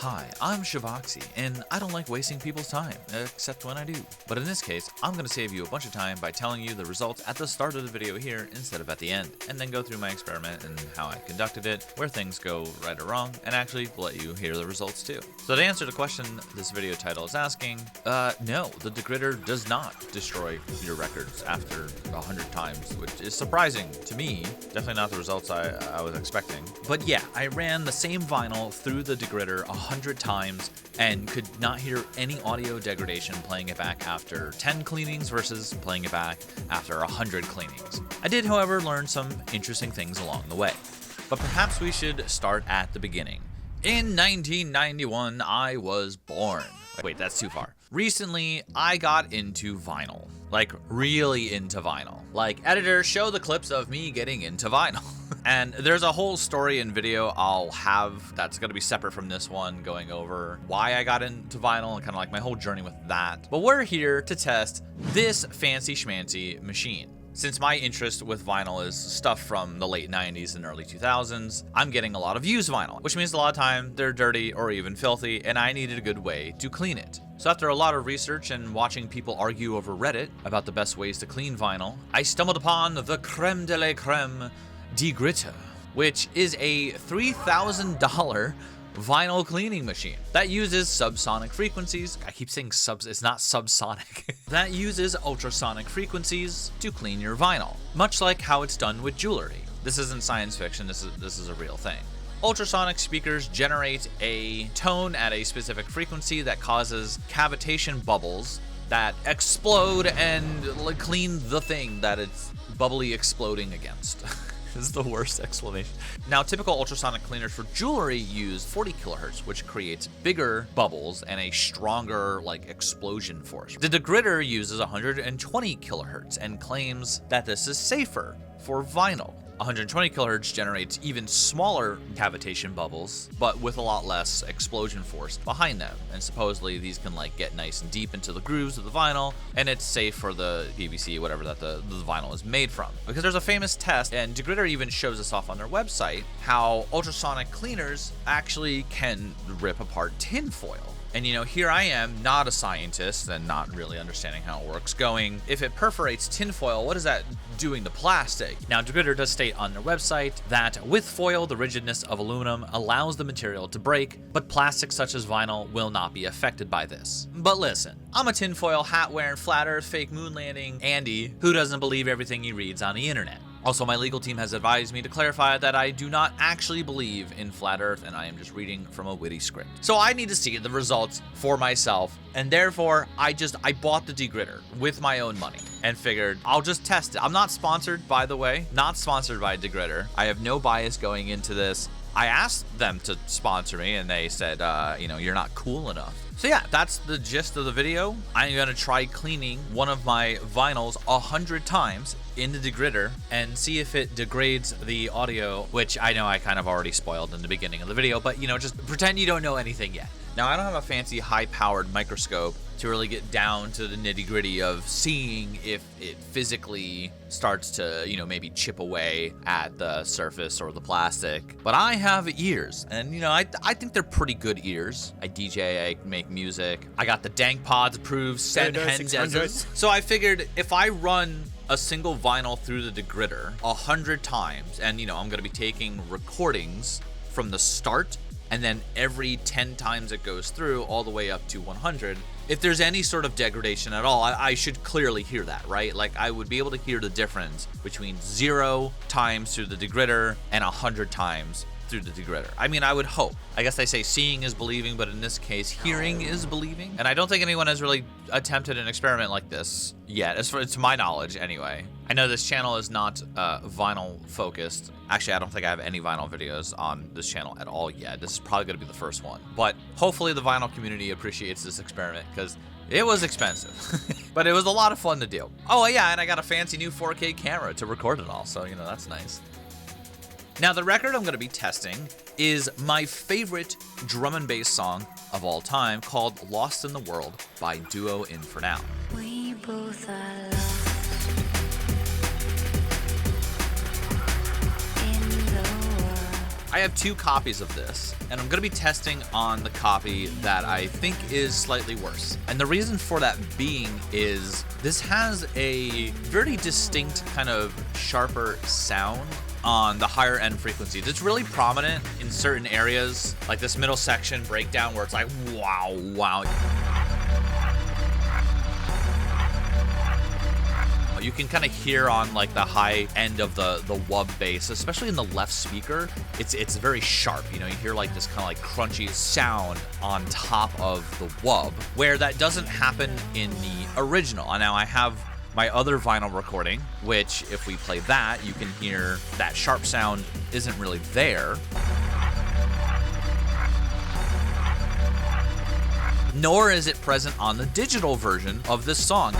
Hi, I'm Shivaxi, and I don't like wasting people's time, except when I do. But in this case, I'm going to save you a bunch of time by telling you the results at the start of the video here instead of at the end, and then go through my experiment and how I conducted it, where things go right or wrong, and actually let you hear the results too. So to answer the question this video title is asking, no, the Degritter does not destroy your records after 100 times, which is surprising to me. Definitely not the results I was expecting. But yeah, I ran the same vinyl through the Degritter 100 times and could not hear any audio degradation playing it back after 10 cleanings versus playing it back after 100 cleanings. I did, however, learn some interesting things along the way. But perhaps we should start at the beginning. In 1991, I was born. Wait, that's too far. Recently, I got into vinyl. Like, really into vinyl. Like, editor, show the clips of me getting into vinyl. And there's a whole story and video I'll have that's going to be separate from this one, going over why I got into vinyl and kind of like my whole journey with that. But we're here to test this fancy schmancy machine. Since my interest with vinyl is stuff from the late 90s and early 2000s, I'm getting a lot of used vinyl, which means a lot of time they're dirty or even filthy, and I needed a good way to clean it. So after a lot of research and watching people argue over Reddit about the best ways to clean vinyl, I stumbled upon the creme de la creme, Degritter, which is a $3,000 vinyl cleaning machine that uses subsonic frequencies. I keep saying subs, it's not subsonic. That uses ultrasonic frequencies to clean your vinyl, much like how it's done with jewelry. This isn't science fiction, this is a real thing. Ultrasonic speakers generate a tone at a specific frequency that causes cavitation bubbles that explode and clean the thing that it's bubbly exploding against. This is the worst explanation. Now, typical ultrasonic cleaners for jewelry use 40 kilohertz, which creates bigger bubbles and a stronger explosion force. The Degritter uses 120 kilohertz and claims that this is safer for vinyl. 120 kilohertz generates even smaller cavitation bubbles, but with a lot less explosion force behind them. And supposedly these can get nice and deep into the grooves of the vinyl, and it's safe for the PVC, whatever that the vinyl is made from. Because there's a famous test, and Degritter even shows this off on their website, how ultrasonic cleaners actually can rip apart tinfoil. And here I am, not a scientist and not really understanding how it works, going, if it perforates tinfoil, what is that doing to plastic? Now, Degritter does state on their website that with foil, the rigidness of aluminum allows the material to break, but plastics such as vinyl will not be affected by this. But listen, I'm a tinfoil hat-wearing, flat earth, fake moon landing Andy who doesn't believe everything he reads on the internet. Also, my legal team has advised me to clarify that I do not actually believe in flat earth and I am just reading from a witty script. So I need to see the results for myself, and therefore I bought the Degritter with my own money and figured I'll just test it. I'm not sponsored, by the way, not sponsored by Degritter. I have no bias going into this. I asked them to sponsor me and they said, you're not cool enough. So yeah, that's the gist of the video. I'm gonna try cleaning one of my vinyls 100 times in the Degritter and see if it degrades the audio, which I know I kind of already spoiled in the beginning of the video, but just pretend you don't know anything yet. Now, I don't have a fancy high-powered microscope to really get down to the nitty-gritty of seeing if it physically starts to, maybe chip away at the surface or the plastic. But I have ears, and, I think they're pretty good ears. I DJ, I make music. I got the dank pods approved, send hens. So I figured if I run a single vinyl through the Degritter 100 times, and, I'm going to be taking recordings from the start, and then every 10 times it goes through all the way up to 100, if there's any sort of degradation at all, I should clearly hear that, right? I would be able to hear the difference between 0 times through the Degritter and 100 times through the Degritter. I mean, I would hope. I guess they say seeing is believing, but in this case, hearing is believing. And I don't think anyone has really attempted an experiment like this yet, as far to my knowledge anyway. I know this channel is not vinyl focused. Actually, I don't think I have any vinyl videos on this channel at all yet. This is probably going to be the first one. But hopefully the vinyl community appreciates this experiment, because it was expensive. But it was a lot of fun to do. Oh yeah, and I got a fancy new 4K camera to record it all, so that's nice. Now, the record I'm going to be testing is my favorite drum and bass song of all time, called Lost in the World by Duo Infernal. We both are lost. I have 2 copies of this, and I'm gonna be testing on the copy that I think is slightly worse. And the reason for that being is this has a very distinct kind of sharper sound on the higher end frequencies. It's really prominent in certain areas, like this middle section breakdown where it's like, wow, wow. You can kind of hear on like the high end of the wub bass, especially in the left speaker. It's very sharp. You know, you hear like this kind of like crunchy sound on top of the wub, where that doesn't happen in the original. Now I have my other vinyl recording, which if we play that, you can hear that sharp sound isn't really there. Nor is it present on the digital version of this song.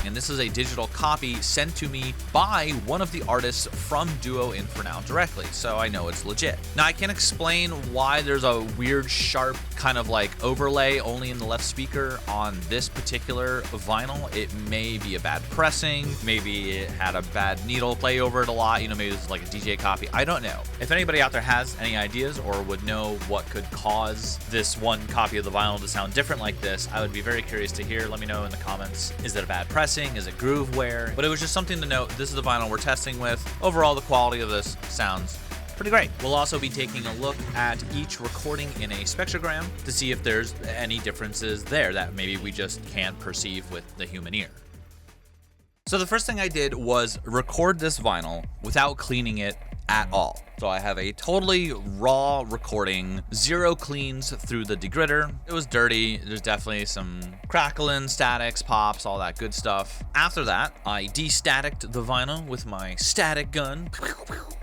And this is a digital copy sent to me by one of the artists from Duo Inferno directly, so I know it's legit. Now I can't explain why there's a weird sharp kind of like overlay only in the left speaker on this particular vinyl. It may be a bad pressing, maybe it had a bad needle play over it a lot, you know, maybe it's like a DJ copy, I don't know. If anybody out there has any ideas or would know what could cause this one copy of the vinyl to sound different like this, I would be very curious to hear. Let me know in the comments. Is it a bad pressing? Is it groove wear? But it was just something to note. This is the vinyl we're testing with. Overall, the quality of this sounds pretty great. We'll also be taking a look at each recording in a spectrogram to see if there's any differences there that maybe we just can't perceive with the human ear. So the first thing I did was record this vinyl without cleaning it at all. So I have a totally raw recording, 0 cleans through the Degritter. It was dirty. There's definitely some crackling, statics, pops, all that good stuff. After that, I de-staticked the vinyl with my static gun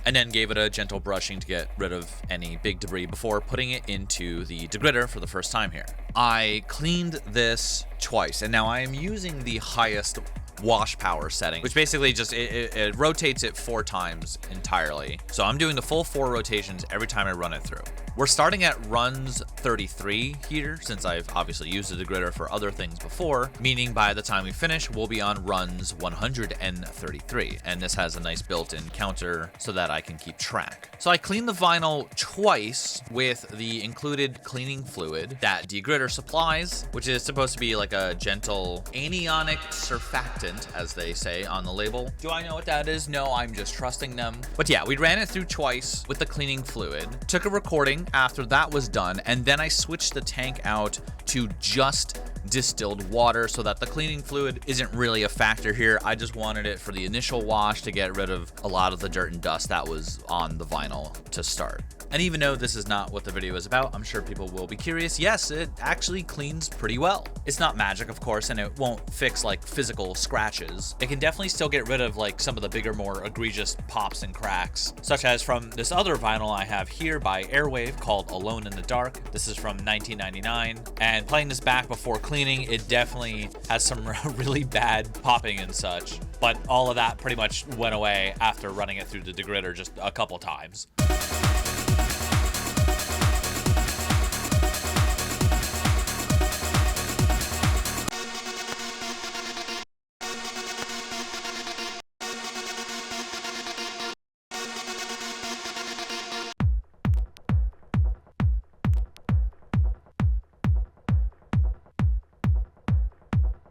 and then gave it a gentle brushing to get rid of any big debris before putting it into the Degritter for the first time here. I cleaned this twice, and now I am using the highest wash power setting, which basically just it rotates it 4 times entirely. So I'm doing the full 4 rotations every time I run it through. We're starting at runs 33 here, since I've obviously used the Degritter for other things before, meaning by the time we finish, we'll be on runs 133. And this has a nice built-in counter so that I can keep track. So I cleaned the vinyl twice with the included cleaning fluid that Degritter supplies, which is supposed to be like a gentle anionic surfactant, as they say on the label. Do I know what that is? No, I'm just trusting them. But yeah, we ran it through twice with the cleaning fluid, took a recording after that was done, and then I switched the tank out to just distilled water so that the cleaning fluid isn't really a factor here. I just wanted it for the initial wash to get rid of a lot of the dirt and dust that was on the vinyl to start. And even though this is not what the video is about, I'm sure people will be curious. Yes, it actually cleans pretty well. It's not magic, of course, and it won't fix like physical scratches. It can definitely still get rid of like some of the bigger, more egregious pops and cracks, such as from this other vinyl I have here by Airwave called Alone in the Dark. This is from 1999, and playing this back before cleaning, it definitely has some really bad popping and such. But all of that pretty much went away after running it through the Degritter just a couple times.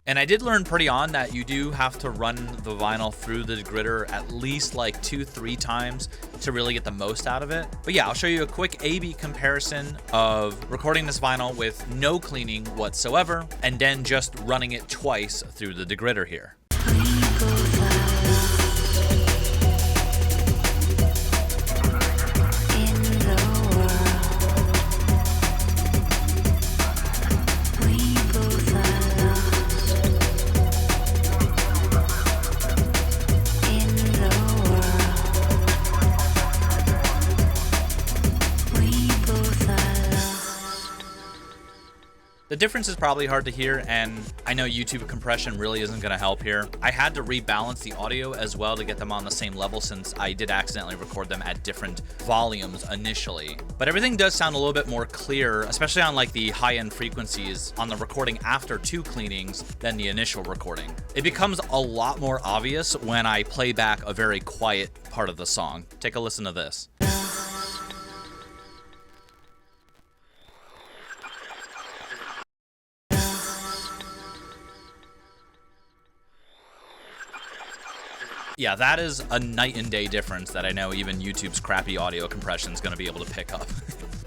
And I did learn pretty on that you do have to run the vinyl through the Degritter at least like 2-3 times to really get the most out of it. But yeah, I'll show you a quick A/B comparison of recording this vinyl with no cleaning whatsoever, and then just running it twice through the Degritter here. The difference is probably hard to hear, and I know YouTube compression really isn't going to help here. I had to rebalance the audio as well to get them on the same level, since I did accidentally record them at different volumes initially. But everything does sound a little bit more clear, especially on like the high-end frequencies on the recording after 2 cleanings than the initial recording. It becomes a lot more obvious when I play back a very quiet part of the song. Take a listen to this. Yeah, that is a night and day difference that I know even YouTube's crappy audio compression is going to be able to pick up.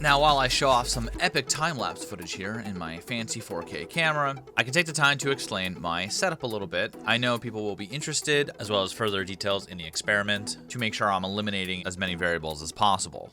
Now, while I show off some epic time-lapse footage here in my fancy 4K camera, I can take the time to explain my setup a little bit. I know people will be interested, as well as further details in the experiment, to make sure I'm eliminating as many variables as possible.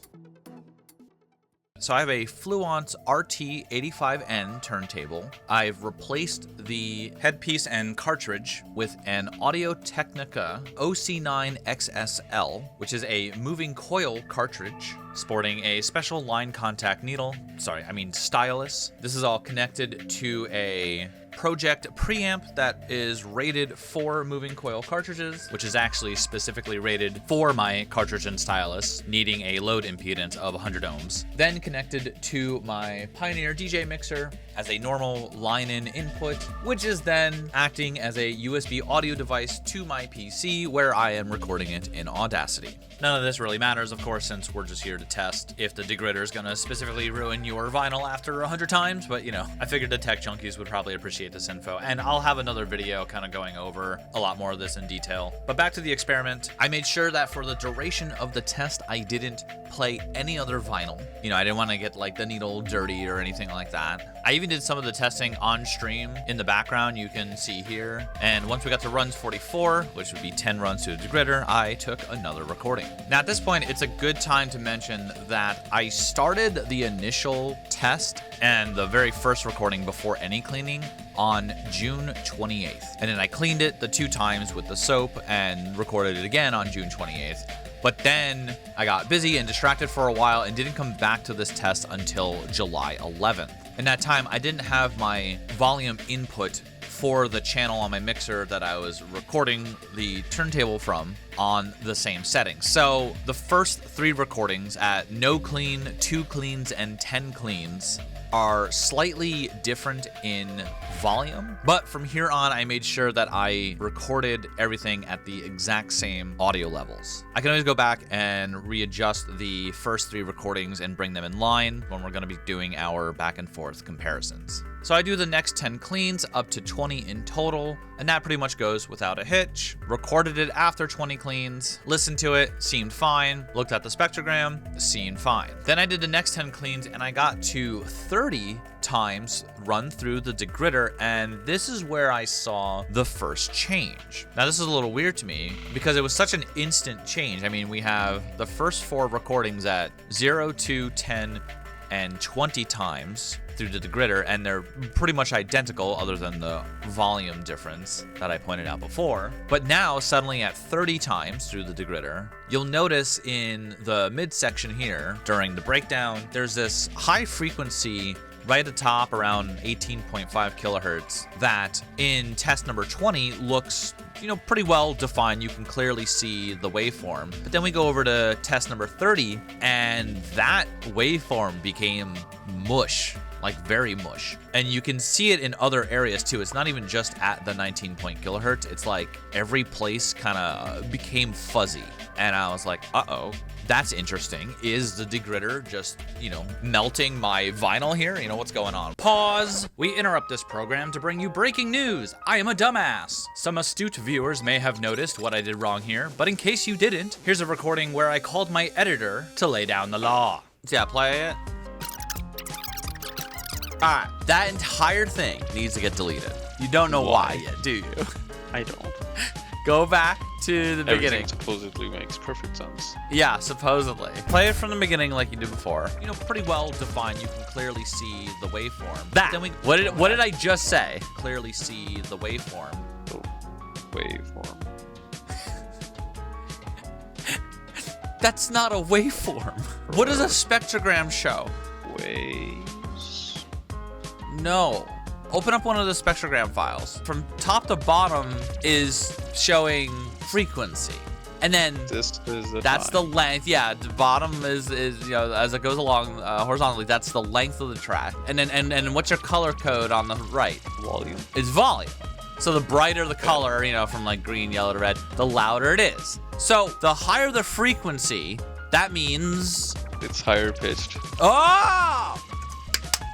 So I have a Fluence RT85N turntable. I've replaced the headpiece and cartridge with an Audio-Technica OC9XSL, which is a moving coil cartridge sporting a special line contact needle. Stylus. This is all connected to a Project preamp that is rated for moving coil cartridges, which is actually specifically rated for my cartridge and stylus, needing a load impedance of 100 ohms. Then connected to my Pioneer DJ mixer as a normal line-in input, which is then acting as a USB audio device to my PC, where I am recording it in Audacity. None of this really matters, of course, since we're just here to test if the Degritter is going to specifically ruin your vinyl after 100 times, but you know, I figured the tech junkies would probably appreciate this info, and I'll have another video kind of going over a lot more of this in detail. But back to the experiment, I made sure that for the duration of the test, I didn't play any other vinyl. You know, I didn't want to get like the needle dirty or anything like that. I even did some of the testing on stream in the background, you can see here. And once we got to runs 44, which would be 10 runs to the Degritter, I took another recording. Now at this point, it's a good time to mention that I started the initial test and the very first recording before any cleaning on June 28th. And then I cleaned it the 2 times with the soap and recorded it again on June 28th. But then I got busy and distracted for a while and didn't come back to this test until July 11th. In that time, I didn't have my volume input for the channel on my mixer that I was recording the turntable from on the same settings. So the first 3 recordings at no clean, 2 cleans, and 10 cleans are slightly different in volume, but from here on I made sure that I recorded everything at the exact same audio levels. I can always go back and readjust the first 3 recordings and bring them in line when we're going to be doing our back and forth comparisons. So I do the next 10 cleans up to 20 in total, and that pretty much goes without a hitch. Recorded it after 20 cleans, listened to it, seemed fine, looked at the spectrogram, seemed fine. Then I did the next 10 cleans and I got to 30 times run through the Degritter, and this is where I saw the first change. Now this is a little weird to me because it was such an instant change. I mean, we have the first 4 recordings at 0, 2, 10, and 20 times through the Degritter, and they're pretty much identical other than the volume difference that I pointed out before. But now, suddenly at 30 times through the Degritter, you'll notice in the midsection here, during the breakdown, there's this high frequency right at the top around 18.5 kilohertz that in test number 20 looks, you know, pretty well defined. You can clearly see the waveform. But then we go over to test number 30 and that waveform became mush, like very mush. And you can see it in other areas too. It's not even just at the 19 kilohertz. It's like every place kind of became fuzzy. And I was like, uh-oh, that's interesting. Is the Degritter just, you know, melting my vinyl here? You know, what's going on? Pause. We interrupt this program to bring you breaking news. I am a dumbass. Some astute viewers may have noticed what I did wrong here, but in case you didn't, here's a recording where I called my editor to lay down the law. Yeah, play it. Alright, that entire thing needs to get deleted. You don't know why yet, do you? I don't. Go back to the beginning. Everything supposedly makes perfect sense. Yeah, supposedly. Play it from the beginning like you did before. You know, pretty well defined. You can clearly see the waveform. That. Then what did I just say? Clearly see the waveform. Oh, waveform. That's not a waveform. What does a spectrogram show? Waves. No. open up one of the spectrogram files. From top to bottom is showing frequency. And then This is the that's time. the length. Yeah, the bottom is as it goes along horizontally, that's the length of the track. And then and what's your color code on the right? volume. It's volume. So the brighter the color, from like green, yellow to red, the louder it is. So the higher the frequency, that means It's higher pitched. oh!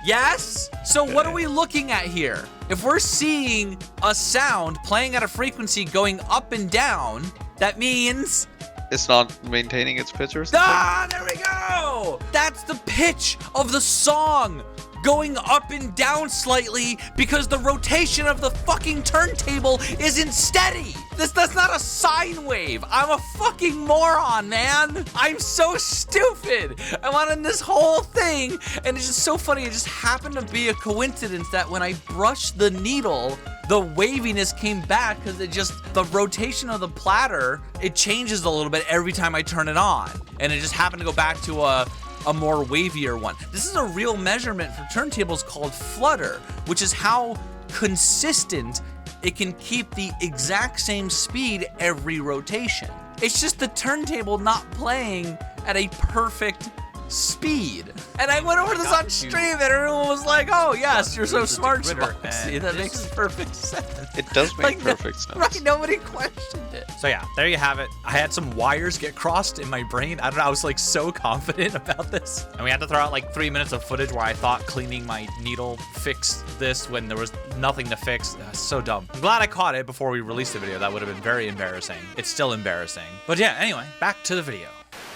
Yes? So what are we looking at here? If we're seeing a sound playing at a frequency going up and down, that means... It's not maintaining its pitch or something. Ah, there we go! That's the pitch of the song going up and down slightly because the rotation of the fucking turntable isn't steady. That's not a sine wave. I'm a fucking moron, man. I'm so stupid. I'm on this whole thing, and it's just so funny. It just happened to be a coincidence that when I brushed the needle, the waviness came back because the rotation of the platter, it changes a little bit every time I turn it on. And it just happened to go back to a more wavier one. This is a real measurement for turntables called flutter, which is how consistent it can keep the exact same speed every rotation. It's just the turntable not playing at a perfect speed. And I went over this on stream and everyone was like, oh yes, you're so smart, Shivaxi. That makes perfect sense. It does make perfect sense. Right, nobody questioned it. So yeah, there you have it. I had some wires get crossed in my brain. I don't know, I was like so confident about this. And we had to throw out like 3 minutes of footage where I thought cleaning my needle fixed this when there was nothing to fix. So dumb. I'm glad I caught it before we released the video. That would have been very embarrassing. It's still embarrassing. But yeah, anyway, back to the video.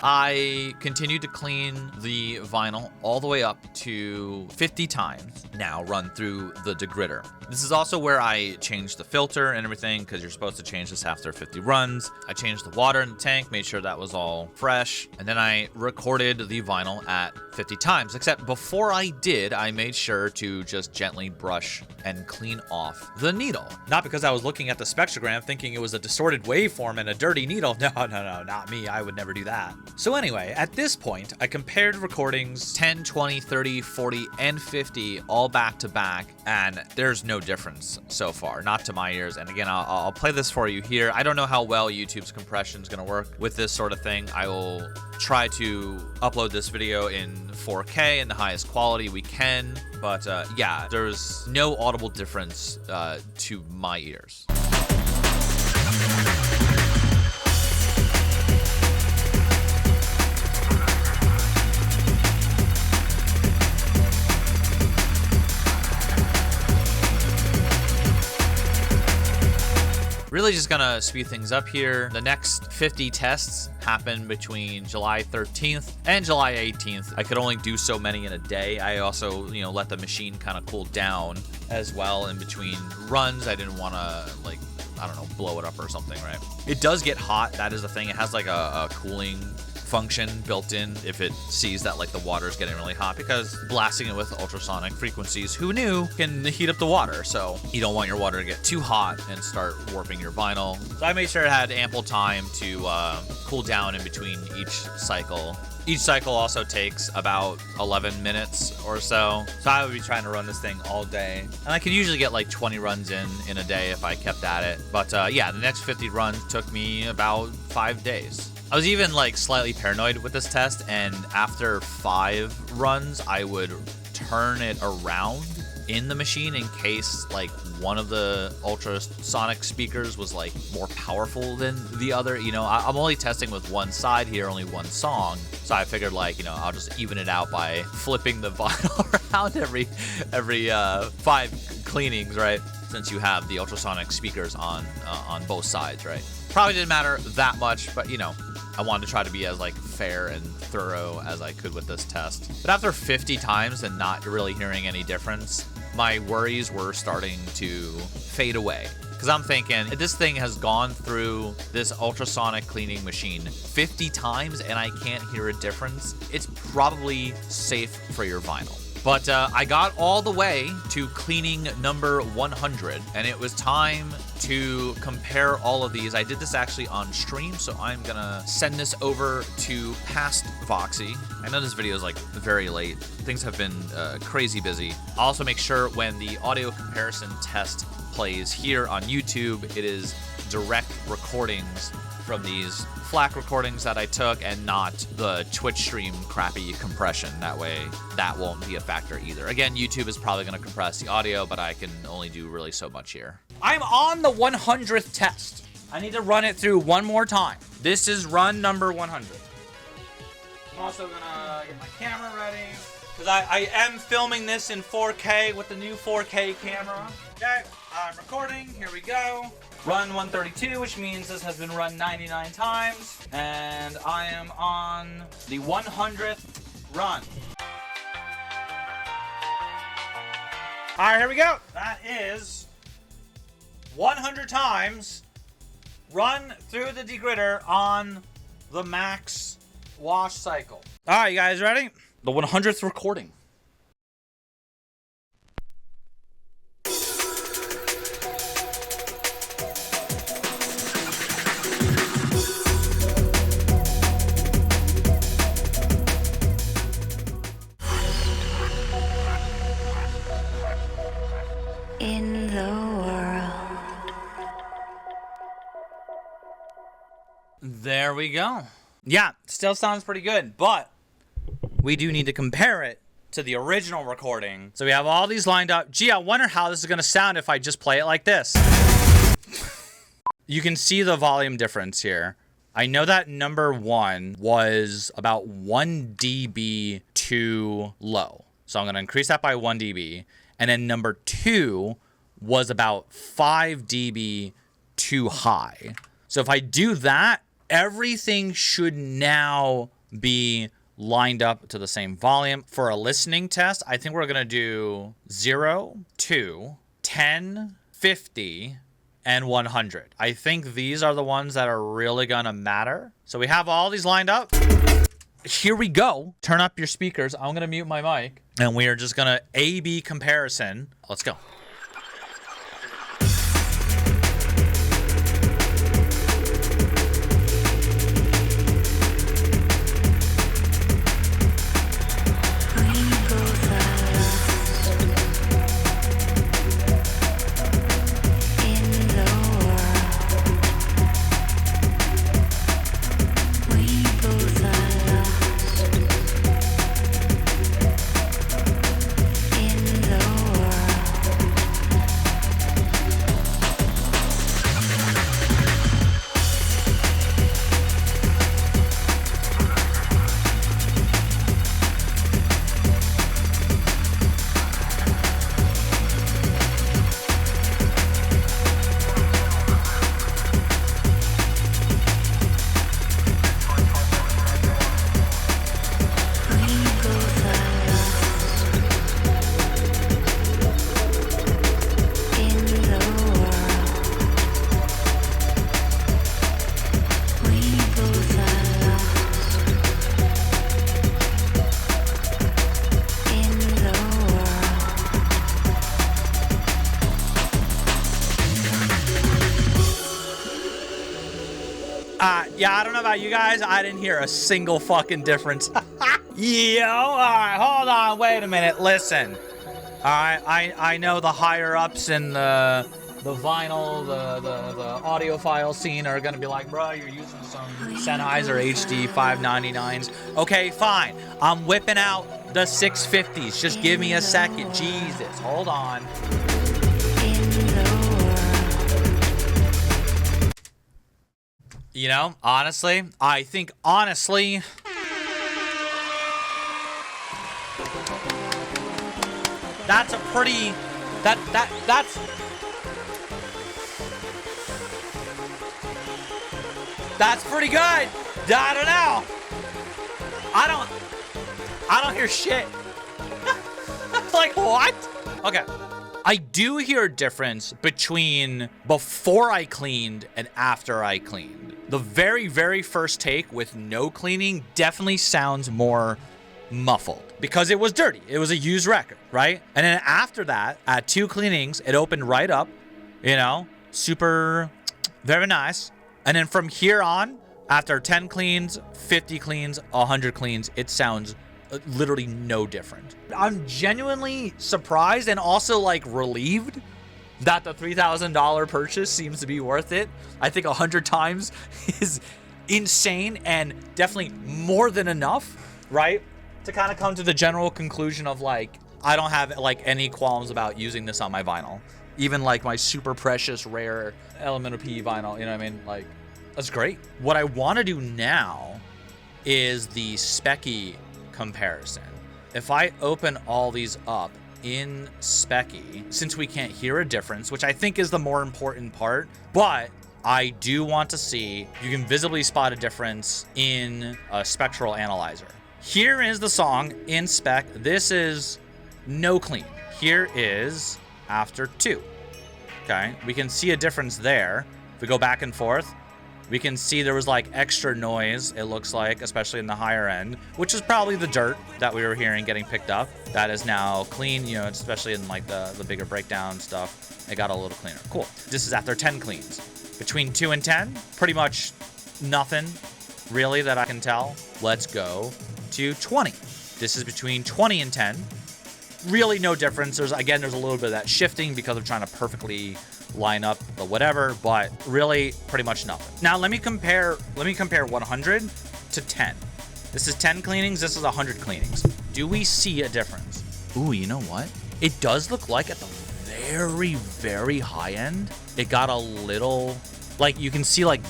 I continued to clean the vinyl all the way up to 50 times. Now run through the Degritter. This is also where I changed the filter and everything because you're supposed to change this after 50 runs. I changed the water in the tank, made sure that was all fresh, and then I recorded the vinyl at 50 times. Except before I did, I made sure to just gently brush and clean off the needle. Not because I was looking at the spectrogram thinking it was a distorted waveform and a dirty needle. No, not me. I would never do that. So anyway, at this point, I compared recordings 10, 20, 30, 40, and 50 all back to back, and there's no difference so far, not to my ears. And again, I'll play this for you here. I don't know how well YouTube's compression is going to work with this sort of thing. I will try to upload this video in 4K in the highest quality we can, but yeah, there's no audible difference to my ears. Really just gonna speed things up here. The next 50 tests happen between July 13th and July 18th. I could only do so many in a day. I also, let the machine kind of cool down as well in between runs. I didn't want to, blow it up or something, right? It does get hot. That is the thing. It has like a cooling function built in if it sees that the water is getting really hot, because blasting it with ultrasonic frequencies, who knew, can heat up the water. So you don't want your water to get too hot and start warping your vinyl. So I made sure it had ample time to cool down in between each cycle. Each cycle also takes about 11 minutes or so. So I would be trying to run this thing all day. And I could usually get 20 runs in a day if I kept at it. But yeah, the next 50 runs took me about 5 days. I was even slightly paranoid with this test, and after 5 runs, I would turn it around in the machine in case one of the ultrasonic speakers was more powerful than the other. I'm only testing with one side here, only one song, so I figured I'll just even it out by flipping the vinyl around every 5 cleanings, right? Since you have the ultrasonic speakers on both sides, right? Probably didn't matter that much, but I wanted to try to be as fair and thorough as I could with this test. But after 50 times and not really hearing any difference, my worries were starting to fade away. Because I'm thinking, this thing has gone through this ultrasonic cleaning machine 50 times and I can't hear a difference. It's probably safe for your vinyl. But I got all the way to cleaning number 100, and it was time to compare all of these. I did this actually on stream, so I'm gonna send this over to past Voxy. I know this video is like very late. Things have been crazy busy. I'll also make sure when the audio comparison test plays here on YouTube, it is direct recordings from these FLAC recordings that I took and not the Twitch stream crappy compression. That way, that won't be a factor either. Again, YouTube is probably going to compress the audio, but I can only do really so much here. I'm on the 100th test. I need to run it through one more time. This is run number 100. I'm also going to get my camera ready because I am filming this in 4K with the new 4K camera. Okay, I'm recording. Here we go. Run 132, which means this has been run 99 times, and I am on the 100th run. All right, here we go. That is 100 times run through the Degritter on the max wash cycle. All right, you guys ready? The 100th recording. In the world. There we go. Yeah, still sounds pretty good, but we do need to compare it to the original recording. So we have all these lined up. Gee, I wonder how this is going to sound if I just play it like this. You can see the volume difference here. I know that number 1 was about 1 dB too low. So I'm going to increase that by 1 dB. And then number 2 was about 5 dB too high. So if I do that, everything should now be lined up to the same volume. For a listening test, I think we're going to do 0, 2, 10, 50, and 100. I think these are the ones that are really going to matter. So we have all these lined up. Here we go. Turn up your speakers. I'm going to mute my mic. And we are just going to A-B comparison. Let's go. Yeah, I don't know about you guys. I didn't hear a single fucking difference. Yo, all right, hold on, wait a minute, listen. All right, I know the higher ups in the vinyl, the audiophile scene are gonna be like, bro, you're using some Sennheiser HD 599s. Okay, fine. I'm whipping out the 650s. Just give me a second. Jesus, hold on. You know, honestly, I think honestly, that's a pretty, that's pretty good. I don't know. I don't hear shit. Like, what? Okay. I do hear a difference between before I cleaned and after I cleaned. The very, very first take with no cleaning definitely sounds more muffled because it was dirty. It was a used record, right? And then after that, at 2 cleanings, it opened right up, you know, super, very nice. And then from here on, after 10 cleans, 50 cleans, 100 cleans, it sounds literally no different. I'm genuinely surprised and also like relieved that the $3,000 purchase seems to be worth it. I think 100 times is insane and definitely more than enough, right? To kind of come to the general conclusion of like, I don't have like any qualms about using this on my vinyl. Even like my super precious rare elemental P vinyl, you know what I mean? Like, that's great. What I want to do now is the Specky comparison. If I open all these up in Specky, since we can't hear a difference, which I think is the more important part, but I do want to see, you can visibly spot a difference in a spectral analyzer. Here is the song in spec. This is no clean. Here is after 2. Okay, we can see a difference there. If we go back and forth, we can see there was like extra noise, it looks like, especially in the higher end, which is probably the dirt that we were hearing getting picked up. That is now clean, you know, especially in like the bigger breakdown stuff. It got a little cleaner. Cool. This is after 10 cleans. Between 2 and 10, pretty much nothing really that I can tell. Let's go to 20. This is between 20 and 10. Really no difference. There's a little bit of that shifting because I'm trying to perfectly line up the whatever, but really pretty much nothing. Now let me compare 100 to 10. This is 10 cleanings, this is 100 cleanings. Do we see a difference? Ooh, you know what? It does look like at the very, very high end, it got a little, like you can see like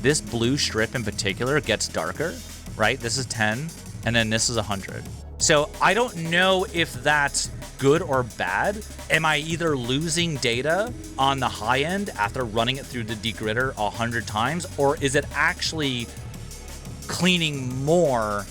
this blue strip in particular gets darker, right? This is 10 and then this is 100. So I don't know if that's good or bad. Am I either losing data on the high end after running it through the Degritter 100 times, or is it actually cleaning more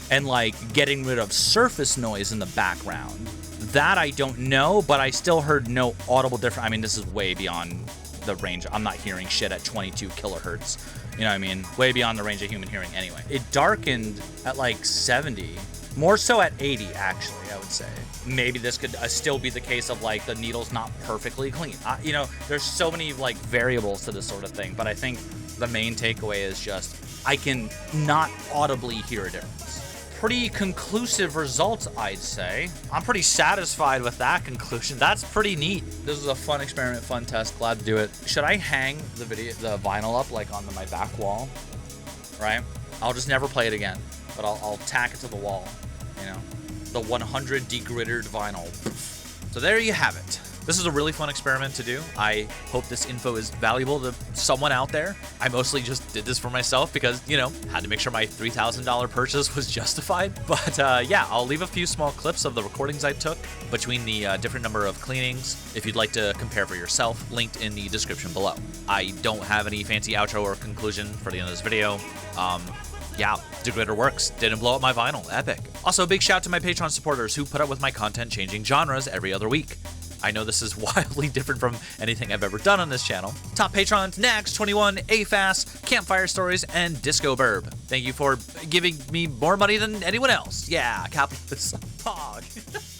and like getting rid of surface noise in the background? That I don't know, but I still heard no audible difference. I mean, this is way beyond the range. I'm not hearing shit at 22 kilohertz. You know what I mean? Way beyond the range of human hearing anyway. It darkened at like 70. More so at 80, actually, I would say. Maybe this could still be the case of like the needle's not perfectly clean. You know, there's so many like variables to this sort of thing, but I think the main takeaway is just I can not audibly hear a difference. Pretty conclusive results, I'd say. I'm pretty satisfied with that conclusion. That's pretty neat. This was a fun experiment, fun test. Glad to do it. Should I hang the vinyl up like on my back wall? Right? I'll just never play it again, but I'll tack it to the wall. You know, the 100 degrittered vinyl. So there you have it. This is a really fun experiment to do. I hope this info is valuable to someone out there. I mostly just did this for myself because, you know, had to make sure my $3,000 purchase was justified. But yeah, I'll leave a few small clips of the recordings I took between the different number of cleanings if you'd like to compare for yourself, linked in the description below. I don't have any fancy outro or conclusion for the end of this video. Yeah, Degritter works. Didn't blow up my vinyl. Epic. Also, big shout to my Patreon supporters who put up with my content changing genres every other week. I know this is wildly different from anything I've ever done on this channel. Top patrons next: 21, AFAS, Campfire Stories, and Disco Burb. Thank you for giving me more money than anyone else. Yeah, capitalist. Pog.